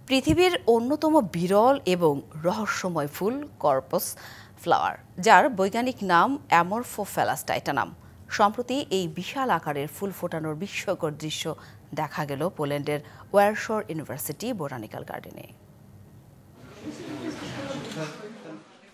পৃথিবীর অন্যতম বিরল এবং রহস্যময় ফুল কর্পাস ফ্লাওয়ার, যার বৈজ্ঞানিক নাম অ্যামরফোফ্যালাস টাইটানাম। সম্প্রতি এই বিশাল আকারের ফুল ফোটানোর বিস্ময়কর দৃশ্য দেখা গেল পোল্যান্ডের ওয়ারশর ইউনিভার্সিটি বোটানিক্যাল গার্ডেনে।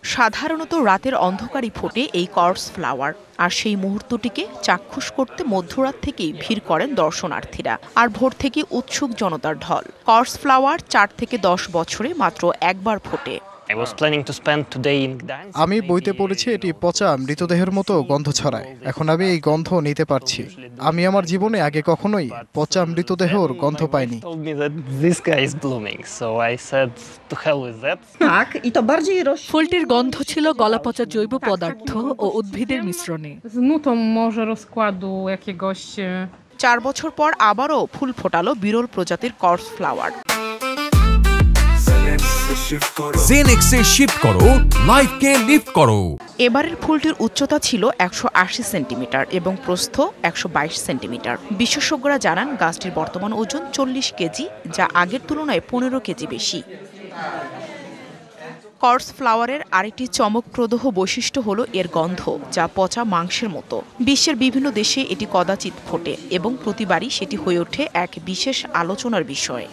সাধারণত রাতের অন্ধকারই ফোটে এই কর্পস ফ্লাওয়ার, আর সেই মুহূর্তটিকে চাক্ষুষ করতে মধ্যরাত থেকেই ভিড় করেন দর্শনার্থীরা, আর ভোর থেকে উৎসুক জনতার ঢল। কর্পস ফ্লাওয়ার 4 থেকে 10 বছরে মাত্র একবার ফোটে। আমি বইতে পড়েছি এটি পচা মৃতদেহের মতো গন্ধ ছড়ায়। এখন আমি এই গন্ধ নিতে পারছি। আমি আমার জীবনে আগে কখনোই পচা মৃতদেহর গন্ধ পাইনি। ফুলটির গন্ধ ছিল গলাপচা জৈব পদার্থ ও উদ্ভিদের মিশ্রণে। 4 বছর পর আবারও ফুল ফোটালো বিরল প্রজাতির কর্পস ফ্লাওয়ার। জেনেক্সে শিফট করো, লাইফকে লিফট করো। এবারের ফুলটির উচ্চতা ছিল 180 সেন্টিমিটার এবং প্রস্থ 122 সেন্টিমিটার। বিশেষজ্ঞরা জানান গাছটির বর্তমান ওজন 40 কেজি, যা আগের তুলনায় 15 কেজি বেশি। কর্পস ফ্লাওয়ারের আরেকটি চমকপ্রদ বৈশিষ্ট্য হলো এর গন্ধ, যা পচা মাংসের মতো। বিশ্বের বিভিন্ন দেশে এটি কদাচিৎ ফোটে এবং প্রতিবারই সেটি হয়ে ওঠে এক বিশেষ আলোচনার বিষয়।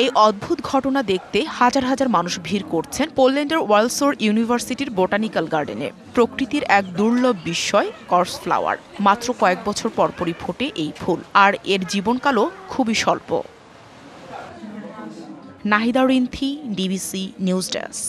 এই অদ্ভুত ঘটনা দেখতে হাজার হাজার মানুষ ভিড় করছেন পোল্যান্ডের ওয়ারশর ইউনিভার্সিটির বোটানিক্যাল গার্ডেনে। প্রকৃতির এক দুর্লভ বিস্ময় কর্পস ফ্লাওয়ার। মাত্র কয়েক বছর পরপরই ফোটে এই ফুল, আর এর জীবনকালও খুবই স্বল্প। Nahida Rinthi, DBC news desk.